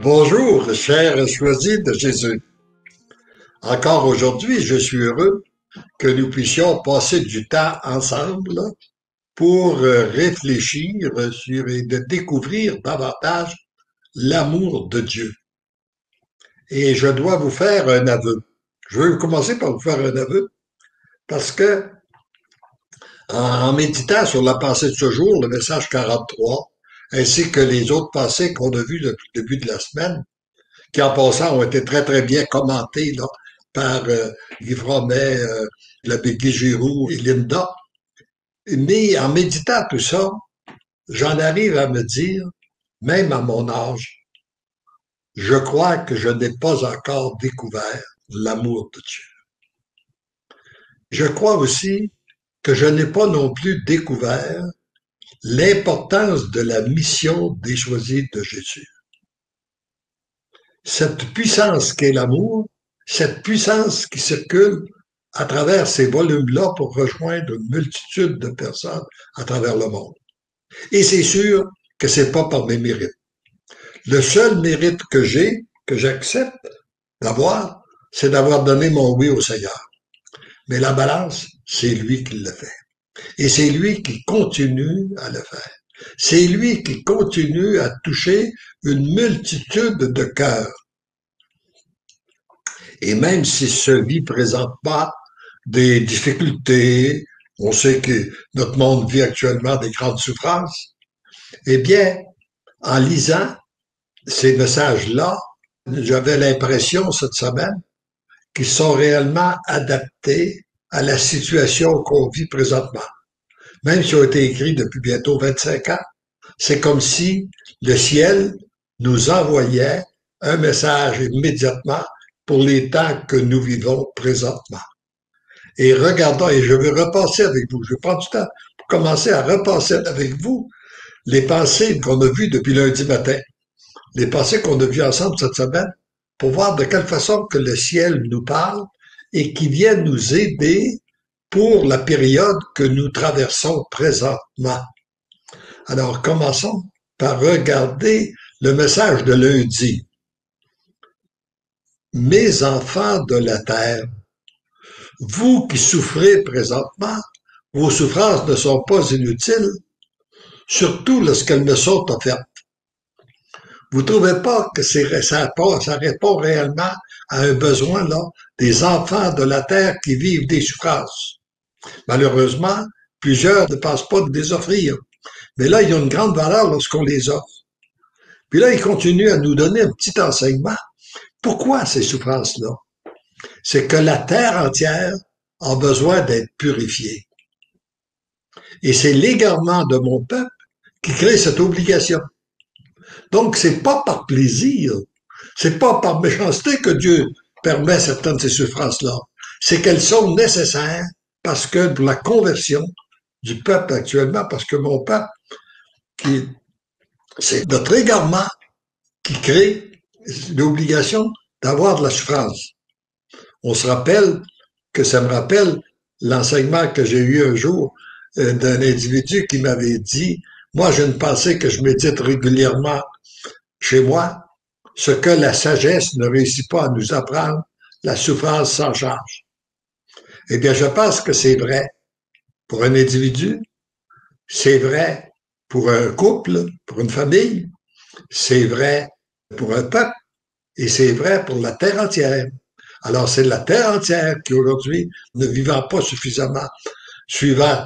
Bonjour, chers choisis de Jésus. Encore aujourd'hui, je suis heureux que nous puissions passer du temps ensemble pour réfléchir sur et de découvrir davantage l'amour de Dieu. Et je dois vous faire un aveu. Je vais commencer par vous faire un aveu parce que en méditant sur la pensée de ce jour, le message 43, ainsi que les autres pensées qu'on a vues depuis le début de la semaine, qui en passant ont été très très bien commentés là, par Yves Romet, l'abbé Guy Giroux et Linda. Mais en méditant tout ça, j'en arrive à me dire, même à mon âge, je crois que je n'ai pas encore découvert l'amour de Dieu. Je crois aussi que je n'ai pas non plus découvert l'importance de la mission des choisis de Jésus. Cette puissance qu'est l'amour, cette puissance qui circule à travers ces volumes-là pour rejoindre une multitude de personnes à travers le monde. Et c'est sûr que c'est pas par mes mérites. Le seul mérite que j'ai, que j'accepte d'avoir, c'est d'avoir donné mon oui au Seigneur. Mais la balance, c'est lui qui le fait. Et c'est lui qui continue à le faire. C'est lui qui continue à toucher une multitude de cœurs. Et même si ce vie présente pas des difficultés, on sait que notre monde vit actuellement des grandes souffrances, eh bien, en lisant ces messages-là, j'avais l'impression cette semaine qu'ils sont réellement adaptés à la situation qu'on vit présentement. Même s'ils ont été écrits depuis bientôt 25 ans, c'est comme si le ciel nous envoyait un message immédiatement pour les temps que nous vivons présentement. Et regardons, et je vais repasser avec vous, je vais prendre du temps pour commencer à repasser avec vous les pensées qu'on a vues depuis lundi matin, les pensées qu'on a vues ensemble cette semaine, pour voir de quelle façon que le ciel nous parle et qui vient nous aider pour la période que nous traversons présentement. Alors, commençons par regarder le message de lundi. Mes enfants de la terre, vous qui souffrez présentement, vos souffrances ne sont pas inutiles, surtout lorsqu'elles me sont offertes. Vous trouvez pas que ça répond réellement à un besoin là des enfants de la terre qui vivent des souffrances? Malheureusement, plusieurs ne pensent pas de les offrir. Mais là, il y a une grande valeur lorsqu'on les offre. Puis là, il continue à nous donner un petit enseignement. Pourquoi ces souffrances-là? C'est que la terre entière a besoin d'être purifiée. Et c'est l'égarement de mon peuple qui crée cette obligation. Donc, c'est pas par plaisir, c'est pas par méchanceté que Dieu permet certaines de ces souffrances-là. C'est qu'elles sont nécessaires parce que pour la conversion du peuple actuellement, parce que mon peuple, c'est notre égarement qui crée l'obligation d'avoir de la souffrance. On se rappelle que ça me rappelle l'enseignement que j'ai eu un jour d'un individu qui m'avait dit, moi j'ai une pensée que je médite régulièrement chez moi, ce que la sagesse ne réussit pas à nous apprendre, la souffrance s'en charge. Eh bien, je pense que c'est vrai pour un individu, c'est vrai pour un couple, pour une famille, c'est vrai pour un peuple et c'est vrai pour la terre entière. Alors, c'est la terre entière qui, aujourd'hui, ne vivant pas suffisamment, suivant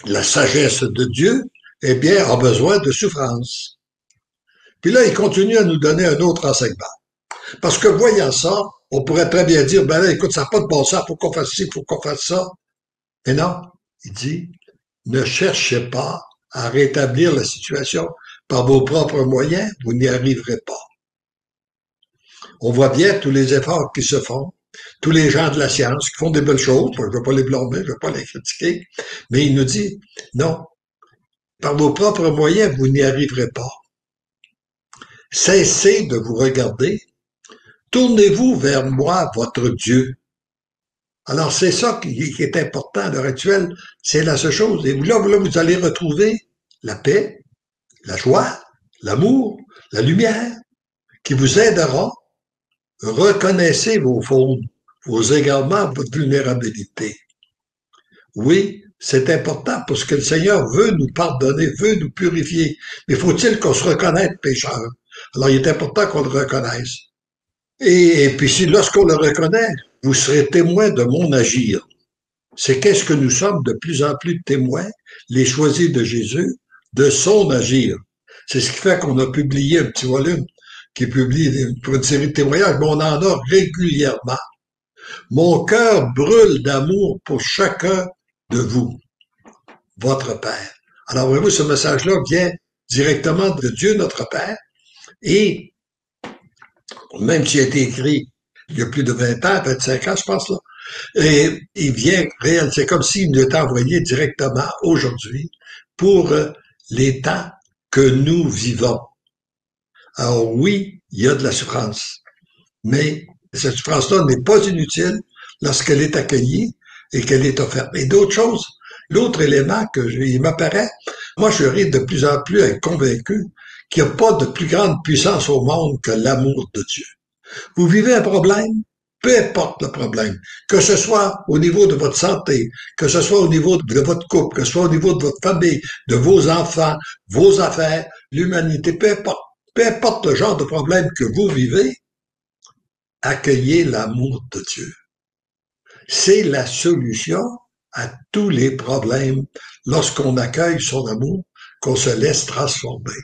la sagesse de Dieu, eh bien, a besoin de souffrance. Puis là, il continue à nous donner un autre enseignement. Parce que voyant ça, on pourrait très bien dire, ben là, écoute, ça n'a pas de bon sens, faut qu'on fasse ci, faut qu'on fasse ça. Mais non, il dit, ne cherchez pas à rétablir la situation par vos propres moyens, vous n'y arriverez pas. On voit bien tous les efforts qui se font, tous les gens de la science qui font des belles choses, je ne veux pas les blâmer, je ne veux pas les critiquer, mais il nous dit, non, par vos propres moyens, vous n'y arriverez pas. Cessez de vous regarder, tournez-vous vers moi, votre Dieu. Alors c'est ça qui est important à l'heure actuelle, c'est la seule chose. Et là, vous allez retrouver la paix, la joie, l'amour, la lumière, qui vous aidera. Reconnaissez vos fautes, vos égarements, votre vulnérabilité. Oui, c'est important parce que le Seigneur veut nous pardonner, veut nous purifier. Mais faut-il qu'on se reconnaisse pécheur? Alors, il est important qu'on le reconnaisse. Et puis, si lorsqu'on le reconnaît, vous serez témoin de mon agir. C'est qu'est-ce que nous sommes de plus en plus témoins, les choisis de Jésus, de son agir. C'est ce qui fait qu'on a publié un petit volume qui publie pour une série de témoignages, mais on en a régulièrement. Mon cœur brûle d'amour pour chacun de vous, votre Père. Alors, voyez-vous, ce message-là vient directement de Dieu, notre Père, et même s'il a été écrit il y a plus de 20 ans, 25 ans, je pense, là, et il vient réel, c'est comme s'il nous était envoyé directement aujourd'hui pour les temps que nous vivons. Alors oui, il y a de la souffrance, mais cette souffrance-là n'est pas inutile lorsqu'elle est accueillie et qu'elle est offerte. Et d'autres choses, l'autre élément il m'apparaît, moi je risque de plus en plus être convaincu qu'il n'y a pas de plus grande puissance au monde que l'amour de Dieu. Vous vivez un problème, peu importe le problème, que ce soit au niveau de votre santé, que ce soit au niveau de votre couple, que ce soit au niveau de votre famille, de vos enfants, vos affaires, l'humanité, peu importe le genre de problème que vous vivez, accueillez l'amour de Dieu. C'est la solution à tous les problèmes lorsqu'on accueille son amour, qu'on se laisse transformer.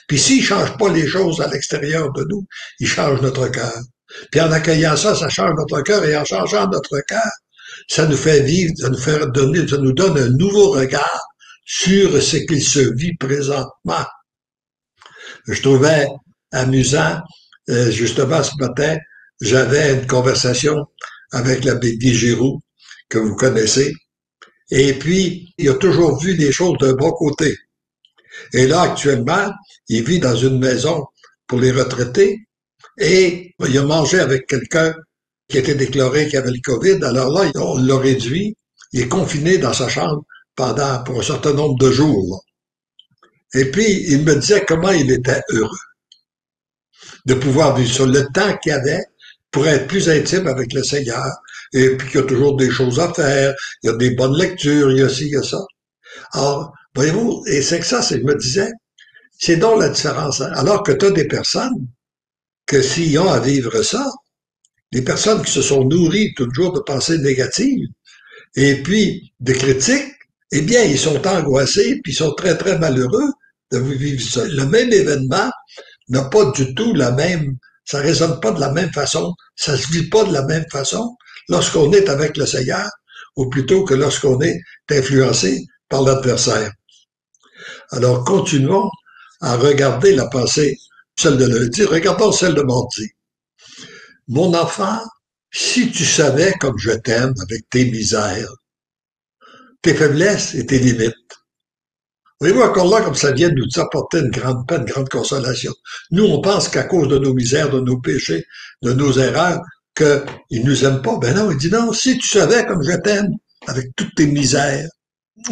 Puis s'il ne change pas les choses à l'extérieur de nous, il change notre cœur. Puis en accueillant ça, ça change notre cœur, et en changeant notre cœur, ça nous fait vivre, ça nous donne un nouveau regard sur ce qu'il se vit présentement. Je trouvais amusant, justement ce matin, j'avais une conversation avec l'abbé Guy Giroux, que vous connaissez, et puis il a toujours vu les choses d'un bon côté. Et là, actuellement, il vit dans une maison pour les retraités et il a mangé avec quelqu'un qui était déclaré qu'il avait le COVID. Alors là, on l'a réduit. Il est confiné dans sa chambre pour un certain nombre de jours. Et puis, il me disait comment il était heureux de pouvoir vivre sur le temps qu'il avait pour être plus intime avec le Seigneur. Et puis qu'il y a toujours des choses à faire, il y a des bonnes lectures, il y a ci, il y a ça. Alors, voyez-vous, et c'est que ça, je me disais, c'est donc la différence. Alors que tu as des personnes que s'ils ont à vivre ça, des personnes qui se sont nourries toujours de pensées négatives et puis de critiques, eh bien, ils sont angoissés puis ils sont très, très malheureux de vivre ça. Le même événement n'a pas du tout la même, ça résonne pas de la même façon, ça se vit pas de la même façon lorsqu'on est avec le Seigneur ou plutôt que lorsqu'on est influencé par l'adversaire. Alors, continuons à regarder la pensée, celle de lundi, regardons celle de mardi. Mon enfant, si tu savais comme je t'aime avec tes misères, tes faiblesses et tes limites. Voyez-vous encore là comme ça vient nous apporter une grande paix, une grande consolation. Nous, on pense qu'à cause de nos misères, de nos péchés, de nos erreurs, qu'il nous aime pas. Ben non, il dit non, si tu savais comme je t'aime avec toutes tes misères,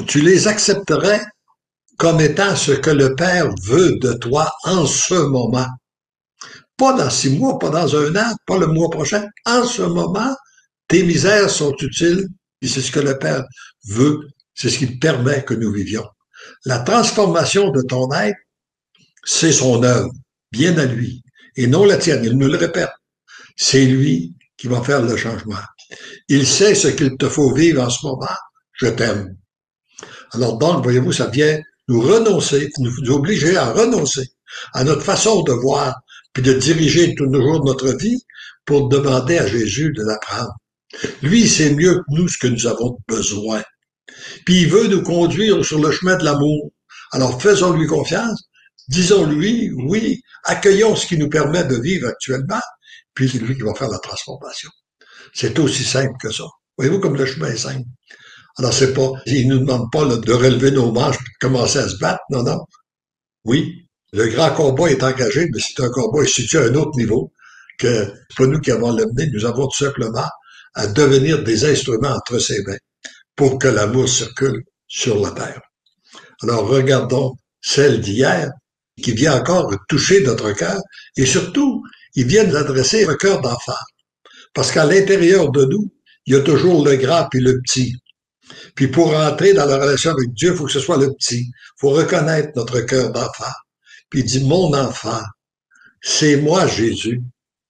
tu les accepterais comme étant ce que le Père veut de toi en ce moment. Pas dans 6 mois, pas dans 1 an, pas le mois prochain. En ce moment, tes misères sont utiles et c'est ce que le Père veut, c'est ce qui permet que nous vivions. La transformation de ton être, c'est son œuvre, bien à lui, et non la tienne. Il nous le répète. C'est lui qui va faire le changement. Il sait ce qu'il te faut vivre en ce moment. Je t'aime. Alors donc, voyez-vous, ça vient nous renoncer, nous obliger à renoncer à notre façon de voir, puis de diriger toujours notre vie pour demander à Jésus de la prendre. Lui, il sait mieux que nous ce que nous avons besoin. Puis il veut nous conduire sur le chemin de l'amour. Alors faisons-lui confiance, disons-lui, oui, accueillons ce qui nous permet de vivre actuellement, puis c'est lui qui va faire la transformation. C'est aussi simple que ça. Voyez-vous comme le chemin est simple. Alors c'est pas, il nous demande pas là, de relever nos manches et de commencer à se battre, non, non. Oui, le grand combat est engagé, mais c'est un combat situé à un autre niveau, que c'est pas nous qui avons l'amené, nous avons tout simplement à devenir des instruments entre ses mains pour que l'amour circule sur la terre. Alors regardons celle d'hier, qui vient encore toucher notre cœur, et surtout, il vient nous adresser un cœur d'enfant. Parce qu'à l'intérieur de nous, il y a toujours le grand puis le petit. Puis pour entrer dans la relation avec Dieu, il faut que ce soit le petit. Il faut reconnaître notre cœur d'enfant. Puis il dit, mon enfant, c'est moi, Jésus,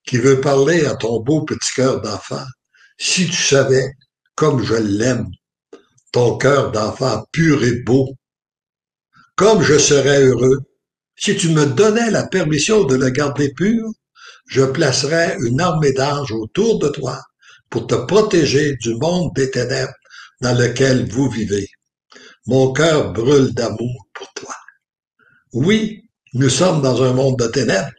qui veux parler à ton beau petit cœur d'enfant. Si tu savais comme je l'aime, ton cœur d'enfant pur et beau, comme je serais heureux, si tu me donnais la permission de le garder pur, je placerais une armée d'anges autour de toi pour te protéger du monde des ténèbres dans lequel vous vivez. Mon cœur brûle d'amour pour toi. Oui, nous sommes dans un monde de ténèbres,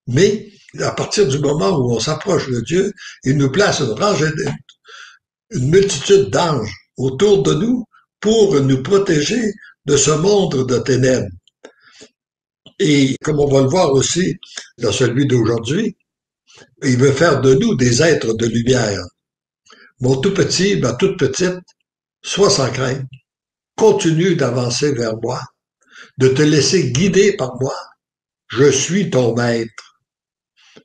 mais à partir du moment où on s'approche de Dieu, il nous place une multitude d'anges autour de nous pour nous protéger de ce monde de ténèbres. Et comme on va le voir aussi dans celui d'aujourd'hui, il veut faire de nous des êtres de lumière. Mon tout petit, ma toute petite, sois sans crainte, continue d'avancer vers moi, de te laisser guider par moi. Je suis ton maître.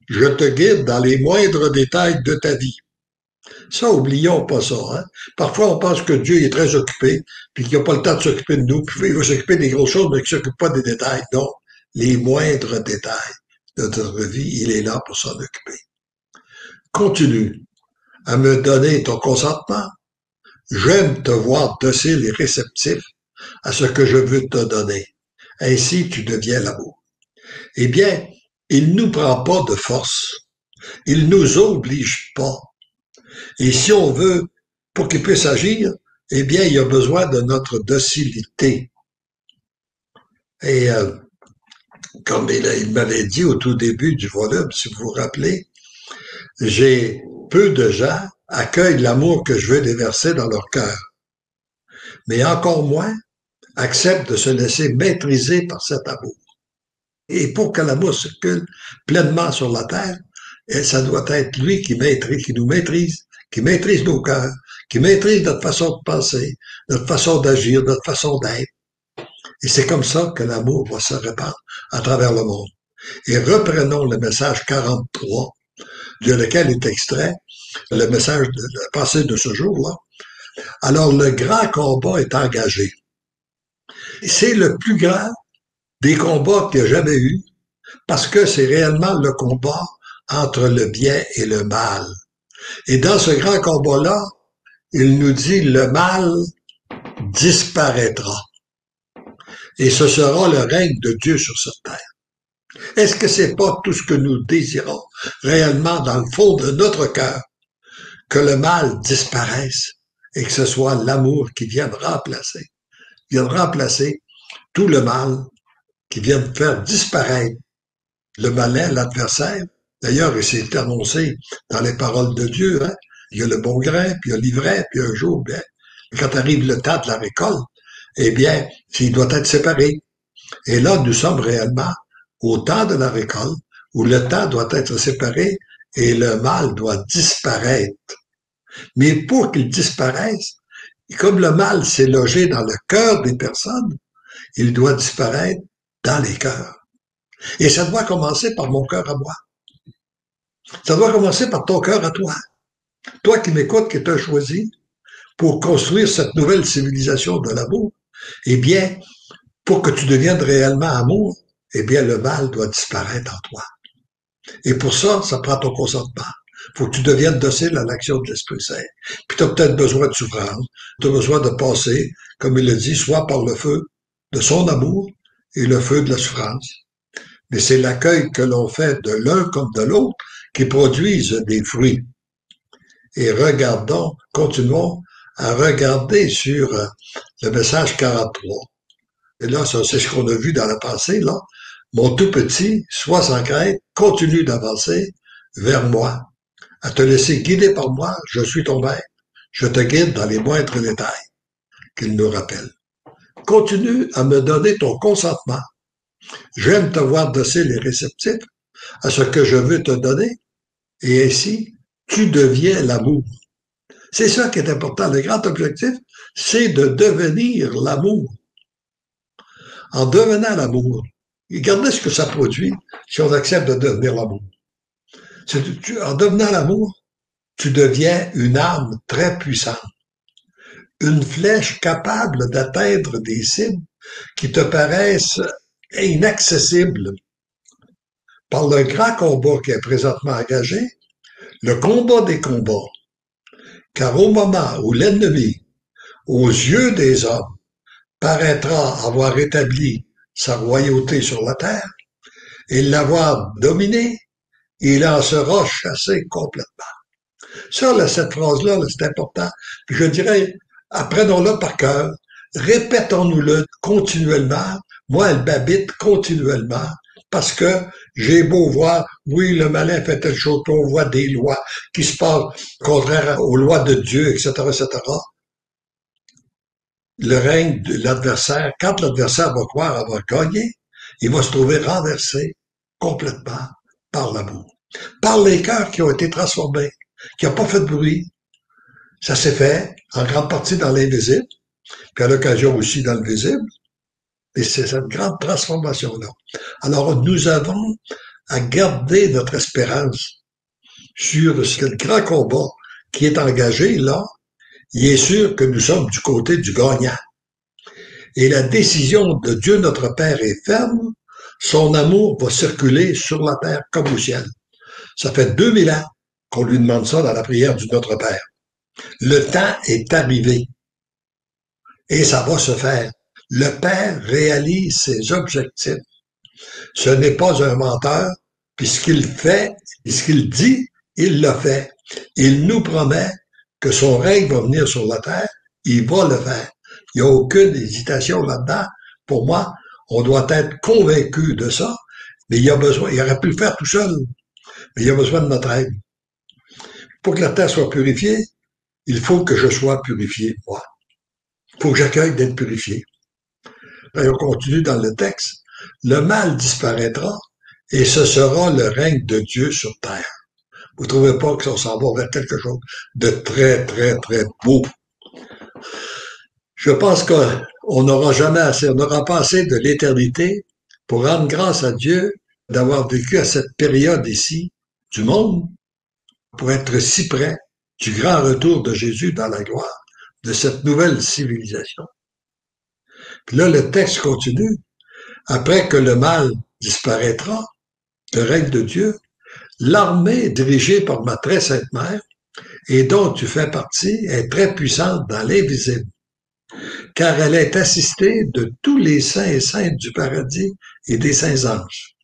Je te guide dans les moindres détails de ta vie. Ça, oublions pas ça. Hein? Parfois, on pense que Dieu est très occupé, puis qu'il n'a pas le temps de s'occuper de nous, puis il va s'occuper des grosses choses, mais qu'il ne s'occupe pas des détails. Non, les moindres détails de notre vie, il est là pour s'en occuper. Continue à me donner ton consentement. J'aime te voir docile et réceptif à ce que je veux te donner. Ainsi, tu deviens l'amour. Eh bien, il ne nous prend pas de force. Il ne nous oblige pas. Et si on veut, pour qu'il puisse agir, eh bien, il y a besoin de notre docilité. Et comme il m'avait dit au tout début du volume, si vous vous rappelez, j'ai peu de gens accueillent l'amour que je veux déverser dans leur cœur. Mais encore moins acceptent de se laisser maîtriser par cet amour. Et pour que l'amour circule pleinement sur la terre, ça doit être lui qui nous maîtrise, qui maîtrise nos cœurs, qui maîtrise notre façon de penser, notre façon d'agir, notre façon d'être. Et c'est comme ça que l'amour va se répandre à travers le monde. Et reprenons le message 43, de lequel est extrait le message de la pensée de ce jour-là. Alors, le grand combat est engagé. C'est le plus grand des combats qu'il y a jamais eu, parce que c'est réellement le combat entre le bien et le mal. Et dans ce grand combat-là, il nous dit le mal disparaîtra. Et ce sera le règne de Dieu sur cette terre. Est-ce que c'est pas tout ce que nous désirons réellement dans le fond de notre cœur, que le mal disparaisse et que ce soit l'amour qui vienne remplacer tout le mal, qui vienne faire disparaître le malin, l'adversaire. D'ailleurs, il s'est annoncé dans les paroles de Dieu, hein? Il y a le bon grain, puis il y a l'ivraie, puis un jour, bien, quand arrive le temps de la récolte, eh bien, il doit être séparé. Et là, nous sommes réellement au temps de la récolte, où le temps doit être séparé et le mal doit disparaître. Mais pour qu'il disparaisse, comme le mal s'est logé dans le cœur des personnes, il doit disparaître dans les cœurs. Et ça doit commencer par mon cœur à moi. Ça doit commencer par ton cœur à toi. Toi qui m'écoutes, qui t'as choisi pour construire cette nouvelle civilisation de l'amour, eh bien, pour que tu deviennes réellement amour, eh bien, le mal doit disparaître en toi. Et pour ça, ça prend ton consentement. Faut que tu deviennes docile à l'action de l'Esprit Saint. Puis tu as peut-être besoin de souffrance, tu as besoin de passer, comme il le dit, soit par le feu de son amour et le feu de la souffrance. Mais c'est l'accueil que l'on fait de l'un comme de l'autre qui produisent des fruits. Et continuons à regarder sur le message 43. Et là, ça, c'est ce qu'on a vu dans la pensée, là. Mon tout petit, sois sans crainte, continue d'avancer vers moi. À te laisser guider par moi, je suis ton maître. Je te guide dans les moindres détails qu'il nous rappelle. Continue à me donner ton consentement. J'aime te voir docile et réceptif à ce que je veux te donner, et ainsi, tu deviens l'amour. C'est ça qui est important. Le grand objectif, c'est de devenir l'amour. En devenant l'amour, Regardez ce que ça produit si on accepte de devenir l'amour. En devenant l'amour, tu deviens une arme très puissante, une flèche capable d'atteindre des cibles qui te paraissent inaccessibles. Par le grand combat qui est présentement engagé, le combat des combats, car au moment où l'ennemi, aux yeux des hommes, paraîtra avoir établi sa royauté sur la terre et l'avoir dominée, il en sera chassé complètement. Ça, là, cette phrase-là, là, c'est important. Puis je dirais, apprenons-le par cœur, répétons-nous-le continuellement. Moi, elle m'habite continuellement parce que j'ai beau voir, oui, le malin fait telle chose, on voit des lois qui se passent contraires aux lois de Dieu, etc., etc. Le règne de l'adversaire, quand l'adversaire va croire avoir gagné, il va se trouver renversé complètement par l'amour, par les cœurs qui ont été transformés, qui n'ont pas fait de bruit. Ça s'est fait en grande partie dans l'invisible, puis à l'occasion aussi dans le visible. Et c'est cette grande transformation-là. Alors, nous avons à garder notre espérance sur ce grand combat qui est engagé là. Il est sûr que nous sommes du côté du gagnant. Et la décision de Dieu notre Père est ferme. Son amour va circuler sur la terre comme au ciel. Ça fait 2000 ans qu'on lui demande ça dans la prière du Notre Père. Le temps est arrivé. Et ça va se faire. Le Père réalise ses objectifs. Ce n'est pas un menteur, puis ce qu'il fait, ce qu'il dit, il le fait. Il nous promet que son règne va venir sur la terre, il va le faire. Il n'y a aucune hésitation là-dedans. Pour moi, on doit être convaincu de ça, mais il aurait pu le faire tout seul, mais il a besoin de notre aide. Pour que la terre soit purifiée, il faut que je sois purifié, moi. Il faut que j'accueille d'être purifié. Et on continue dans le texte. Le mal disparaîtra et ce sera le règne de Dieu sur terre. Vous ne trouvez pas que ça s'en va vers quelque chose de très, très, très beau? Je pense qu'on n'aura jamais assez, on n'aura pas assez de l'éternité pour rendre grâce à Dieu d'avoir vécu à cette période ici du monde pour être si près du grand retour de Jésus dans la gloire, de cette nouvelle civilisation. Puis là, le texte continue. Après que le mal disparaîtra, le règne de Dieu, l'armée dirigée par ma très sainte mère et dont tu fais partie est très puissante dans l'invisible, car elle est assistée de tous les saints et saintes du paradis et des saints anges.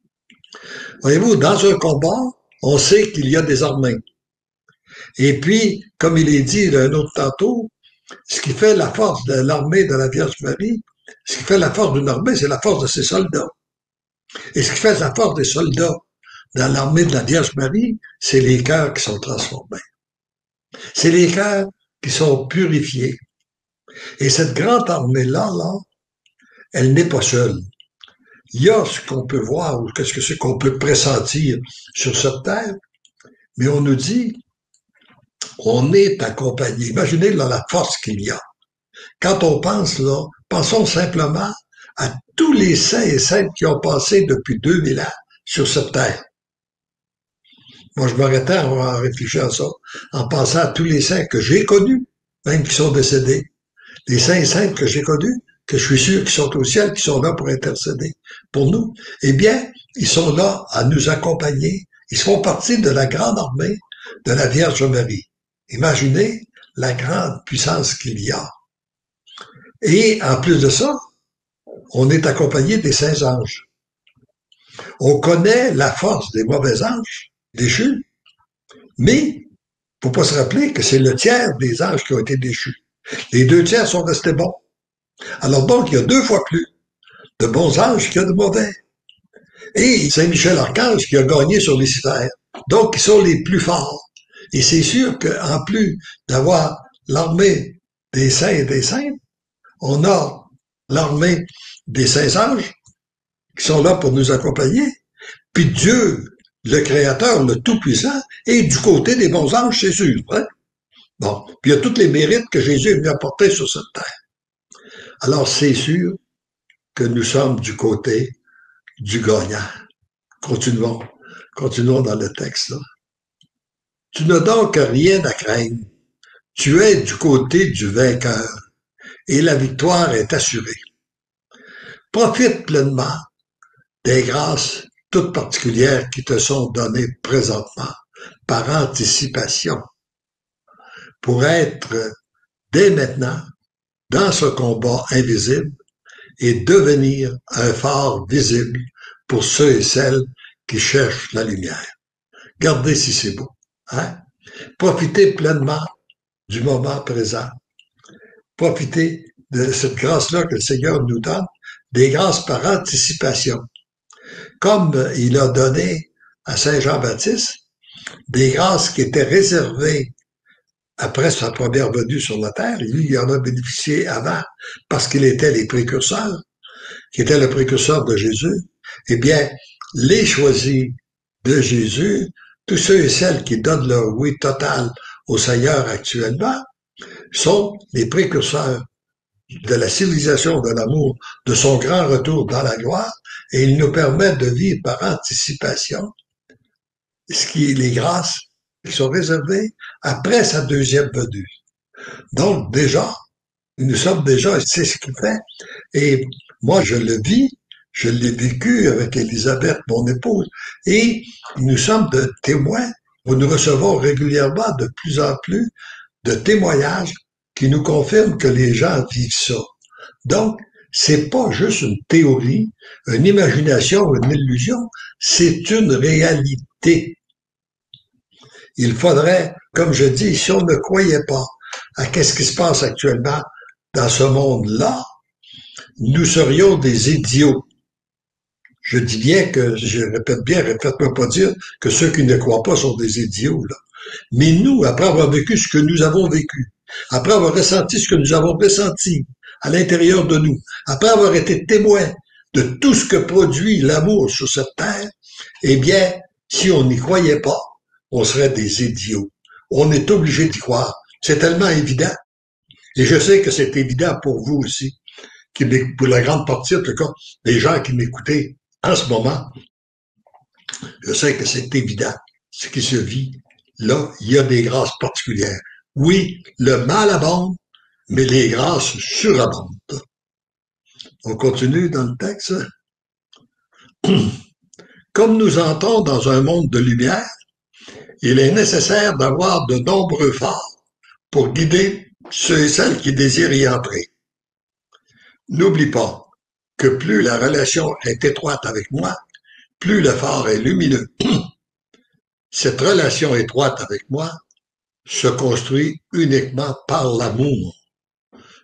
Voyez-vous, dans un combat, on sait qu'il y a des armées. Et puis, comme il est dit un autre tantôt, ce qui fait la force de l'armée de la Vierge Marie, ce qui fait la force d'une armée, c'est la force de ses soldats. Et ce qui fait la force des soldats dans l'armée de la Vierge Marie, c'est les cœurs qui sont transformés. C'est les cœurs qui sont purifiés. Et cette grande armée-là, elle n'est pas seule. Il y a ce qu'on peut voir, ou qu'est-ce que c'est qu'on peut pressentir sur cette terre, mais on nous dit, on est accompagné. Imaginez là, la force qu'il y a. Quand on pense là, pensons simplement à tous les saints et saintes qui ont passé depuis 2000 ans sur cette terre. Moi, je m'arrêtais à réfléchir à ça, en pensant à tous les saints que j'ai connus, même qui sont décédés. Les saints et saintes que j'ai connus, que je suis sûr qu'ils sont au ciel, qui sont là pour intercéder pour nous, eh bien, ils sont là à nous accompagner. Ils font partie de la grande armée de la Vierge Marie. Imaginez la grande puissance qu'il y a. Et en plus de ça, on est accompagné des saints anges. On connaît la force des mauvais anges déchus, mais il ne faut pas se rappeler que c'est le tiers des anges qui ont été déchus. Les 2 tiers sont restés bons. Alors donc, il y a 2 fois plus de bons anges qu'il y a de mauvais. Et Saint Michel Archange qui a gagné sur Lucifer. Donc, ils sont les plus forts. Et c'est sûr qu'en plus d'avoir l'armée des saints et des saintes, on a l'armée des saints anges qui sont là pour nous accompagner. Puis Dieu, le Créateur, le Tout-Puissant, est du côté des bons anges, c'est sûr. Hein? Bon, puis il y a tous les mérites que Jésus est venu apporter sur cette terre. Alors c'est sûr que nous sommes du côté du gagnant. Continuons. Continuons dans le texte, là. Tu n'as donc rien à craindre. Tu es du côté du vainqueur et la victoire est assurée. Profite pleinement des grâces toutes particulières qui te sont données présentement par anticipation pour être dès maintenant dans ce combat invisible et devenir un phare visible pour ceux et celles qui cherchent la lumière. Regardez si c'est beau. Hein? Profitez pleinement du moment présent. Profitez de cette grâce-là que le Seigneur nous donne, des grâces par anticipation. Comme il a donné à Saint Jean-Baptiste des grâces qui étaient réservées après sa première venue sur la terre, lui, il en a bénéficié avant parce qu'il était les précurseurs, qui était le précurseur de Jésus. Eh bien, les choisis de Jésus, tous ceux et celles qui donnent leur oui total au Seigneur actuellement, sont les précurseurs de la civilisation de l'amour, de son grand retour dans la gloire, et il nous permet de vivre par anticipation ce qui est les grâces qui sont réservées après sa deuxième venue. Donc déjà, nous sommes déjà, c'est ce qu'il fait. Et moi, je le vis, je l'ai vécu avec Élisabeth, mon épouse, et nous sommes de témoins où nous recevons régulièrement de plus en plus de témoignages qui nous confirment que les gens vivent ça. Donc, c'est pas juste une théorie, une imagination, une illusion, c'est une réalité. Il faudrait, comme je dis, si on ne croyait pas à qu'est-ce qui se passe actuellement dans ce monde-là, nous serions des idiots. Je dis bien que, je répète bien, répète-moi pas dire que ceux qui ne croient pas sont des idiots, là. Mais nous, après avoir vécu ce que nous avons vécu, après avoir ressenti ce que nous avons ressenti à l'intérieur de nous, après avoir été témoins de tout ce que produit l'amour sur cette terre, eh bien, si on n'y croyait pas, on serait des idiots. On est obligé d'y croire. C'est tellement évident. Et je sais que c'est évident pour vous aussi, pour la grande partie, en tout cas, des gens qui m'écoutaient en ce moment. Je sais que c'est évident. Ce qui se vit, là, il y a des grâces particulières. Oui, le mal abonde, mais les grâces surabondent. On continue dans le texte. Comme nous entrons dans un monde de lumière, il est nécessaire d'avoir de nombreux phares pour guider ceux et celles qui désirent y entrer. N'oublie pas que plus la relation est étroite avec moi, plus le phare est lumineux. Cette relation étroite avec moi se construit uniquement par l'amour,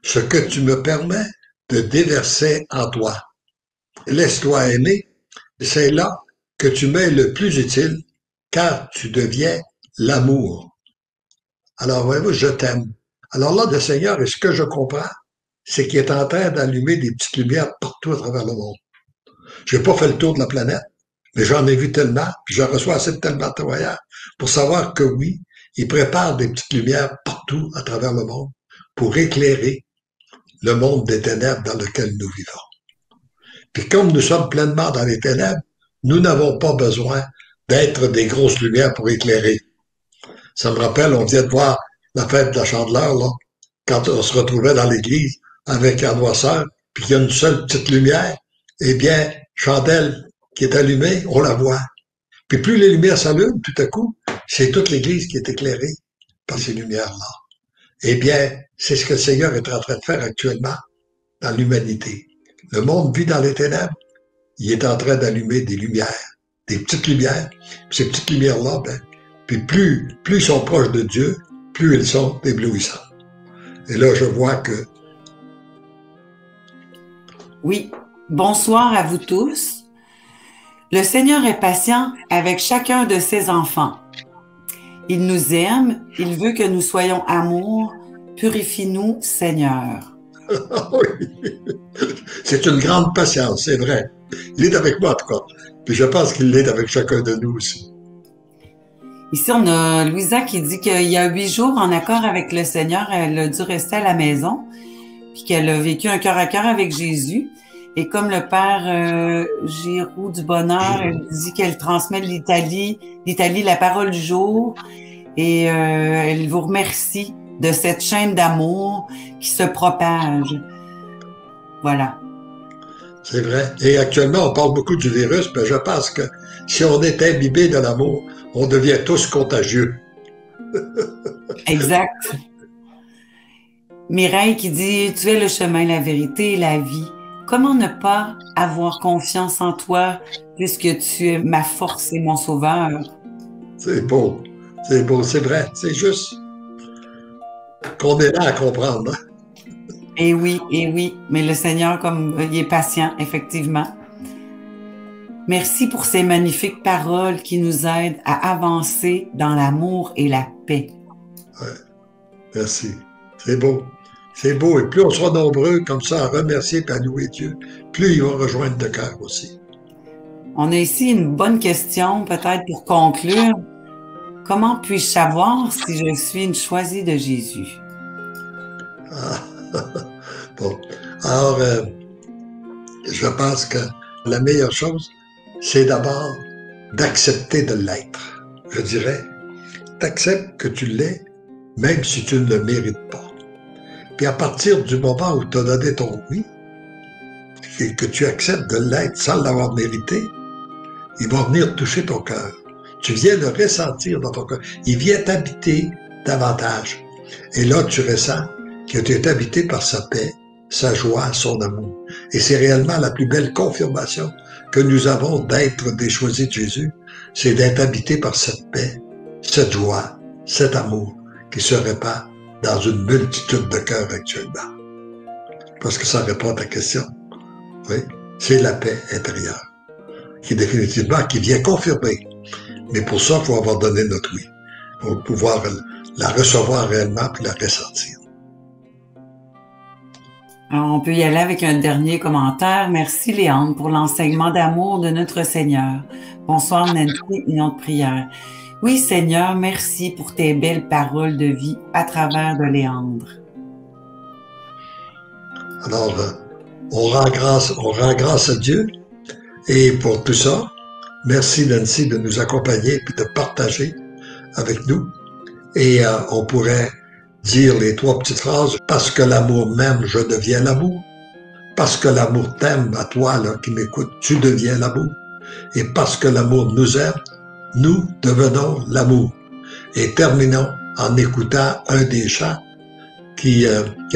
ce que tu me permets de déverser en toi. Laisse-toi aimer, c'est là que tu m'es le plus utile, car tu deviens l'amour. Alors, voyez-vous, je t'aime. Alors là, le Seigneur, et ce que je comprends, c'est qu'il est en train d'allumer des petites lumières partout à travers le monde. Je n'ai pas fait le tour de la planète, mais j'en ai vu tellement, puis je reçois assez de tellement de témoignages pour savoir que oui, il prépare des petites lumières partout à travers le monde pour éclairer le monde des ténèbres dans lequel nous vivons. Puis comme nous sommes pleinement dans les ténèbres, nous n'avons pas besoin d'être des grosses lumières pour éclairer. Ça me rappelle, on vient de voir la fête de la Chandeleur, là, quand on se retrouvait dans l'église avec la noirceur, puis qu'il y a une seule petite lumière, eh bien, chandelle qui est allumée, on la voit. Puis plus les lumières s'allument, tout à coup, c'est toute l'église qui est éclairée par ces lumières-là. Eh bien, c'est ce que le Seigneur est en train de faire actuellement dans l'humanité. Le monde vit dans les ténèbres, il est en train d'allumer des lumières, des petites lumières. Puis ces petites lumières-là, ben, puis plus ils sont proches de Dieu, plus ils sont éblouissants. Et là, je vois que... Oui, bonsoir à vous tous. Le Seigneur est patient avec chacun de ses enfants. Il nous aime, il veut que nous soyons amour. Purifie-nous, Seigneur. Oui, c'est une grande patience, c'est vrai. Il est avec moi, en tout cas. Puis je pense qu'il l'est avec chacun de nous aussi. Ici, on a Louisa qui dit qu'il y a 8 jours, en accord avec le Seigneur, elle a dû rester à la maison, puis qu'elle a vécu un cœur à cœur avec Jésus. Et comme le père Giroux du Bonheur, elle dit qu'elle transmet de l'Italie, la parole du jour, et elle vous remercie de cette chaîne d'amour qui se propage. Voilà. C'est vrai. Et actuellement, on parle beaucoup du virus, mais je pense que si on est imbibé de l'amour, on devient tous contagieux. Exact. Mireille qui dit « Tu es le chemin, la vérité et la vie. Comment ne pas avoir confiance en toi puisque tu es ma force et mon sauveur? » C'est beau, c'est vrai. C'est juste qu'on est là à comprendre. Eh oui, mais le Seigneur, comme il est patient, effectivement. Merci pour ces magnifiques paroles qui nous aident à avancer dans l'amour et la paix. Ouais, merci. C'est beau. C'est beau. Et plus on sera nombreux comme ça à remercier et à louer Dieu, plus il va rejoindre le cœur aussi. On a ici une bonne question, peut-être pour conclure. Comment puis-je savoir si je suis une choisie de Jésus? Ah, bon. Alors, je pense que la meilleure chose, c'est d'abord d'accepter de l'être. Je dirais, t'acceptes que tu l'es, même si tu ne le mérites pas. Puis à partir du moment où tu as donné ton oui, et que tu acceptes de l'être sans l'avoir mérité, il va venir toucher ton cœur. Tu viens le ressentir dans ton cœur. Il vient t'habiter davantage. Et là, tu ressens que tu es habité par sa paix, sa joie, son amour. Et c'est réellement la plus belle confirmation que nous avons d'être des choisis de Jésus, c'est d'être habité par cette paix, cette joie, cet amour qui se répand dans une multitude de cœurs actuellement. Parce que ça répond à ta question. Oui, c'est la paix intérieure qui définitivement, qui vient confirmer. Mais pour ça, il faut avoir donné notre oui, pour pouvoir la recevoir réellement puis la ressentir. Alors, on peut y aller avec un dernier commentaire. Merci Léandre pour l'enseignement d'amour de notre Seigneur. Bonsoir Nancy, union de prière. Oui Seigneur, merci pour tes belles paroles de vie à travers de Léandre. Alors, on rend grâce à Dieu et pour tout ça, merci Nancy de nous accompagner et de partager avec nous. Et on pourrait dire les 3 petites phrases. Parce que l'amour m'aime, je deviens l'amour. Parce que l'amour t'aime, à toi là, qui m'écoute, tu deviens l'amour. Et parce que l'amour nous aime, nous devenons l'amour. Et terminons en écoutant un des chants qui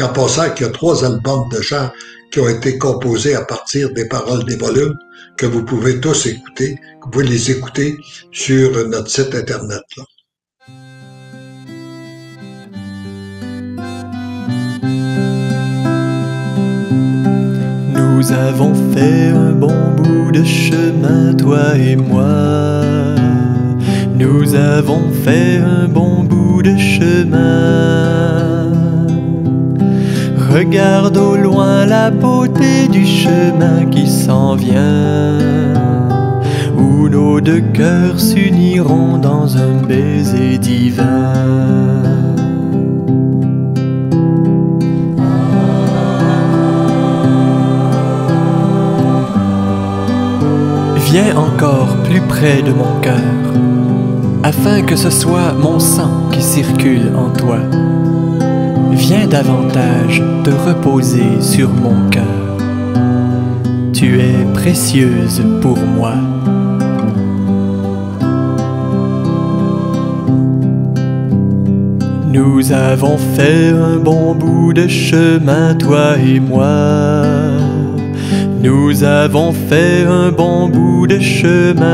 en passant, qu'il y a 3 albums de chants qui ont été composés à partir des paroles des volumes que vous pouvez tous écouter. Vous pouvez les écouter sur notre site Internet. Là. Nous avons fait un bon bout de chemin, toi et moi. Nous avons fait un bon bout de chemin. Regarde au loin la beauté du chemin qui s'en vient, où nos 2 cœurs s'uniront dans un baiser divin. Viens encore plus près de mon cœur, afin que ce soit mon sang qui circule en toi. Viens davantage te reposer sur mon cœur. Tu es précieuse pour moi. Nous avons fait un bon bout de chemin, toi et moi. Nous avons fait un bon bout de chemin.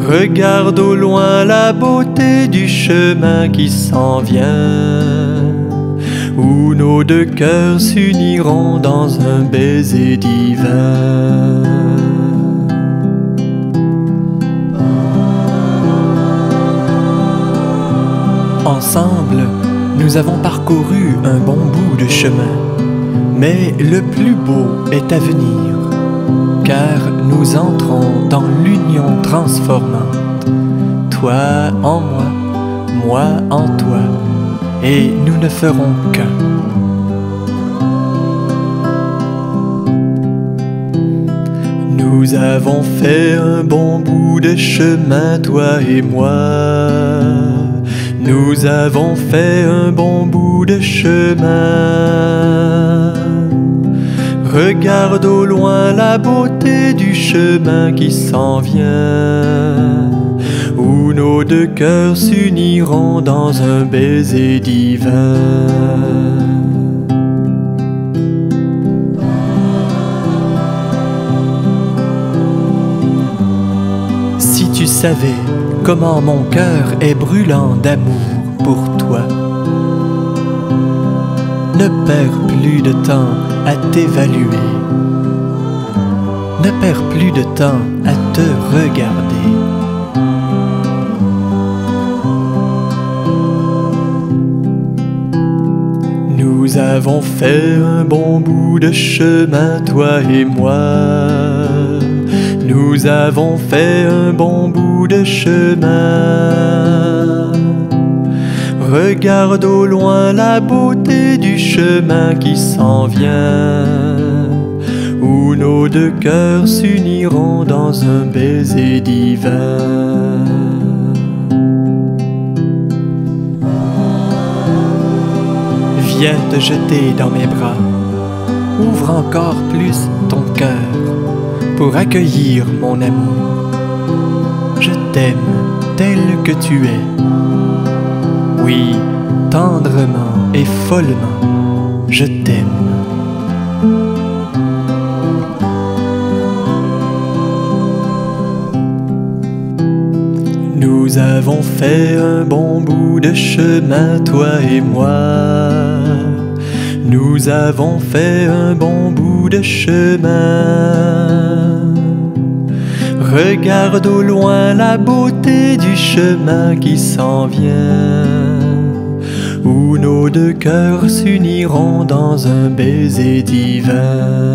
Regarde au loin la beauté du chemin qui s'en vient, où nos 2 cœurs s'uniront dans un baiser divin. Ensemble, nous avons parcouru un bon bout de chemin, mais le plus beau est à venir. Car nous entrons dans l'union transformante, toi en moi, moi en toi, et nous ne ferons qu'un. Nous avons fait un bon bout de chemin, toi et moi. Nous avons fait un bon bout de chemin. Regarde au loin la beauté du chemin qui s'en vient, où nos deux cœurs s'uniront dans un baiser divin. Si tu savais comment mon cœur est brûlant d'amour pour toi, ne perds plus de temps à t'évaluer, ne perds plus de temps à te regarder. Nous avons fait un bon bout de chemin, toi et moi. Nous avons fait un bon bout de chemin. Regarde au loin la beauté du chemin qui s'en vient, où nos deux cœurs s'uniront dans un baiser divin. Viens te jeter dans mes bras, ouvre encore plus ton cœur pour accueillir mon amour. Je t'aime tel que tu es. Oui, tendrement et follement, je t'aime. Nous avons fait un bon bout de chemin, toi et moi. Nous avons fait un bon bout de chemin. Regarde au loin la beauté du chemin qui s'en vient, où nos deux cœurs s'uniront dans un baiser divin.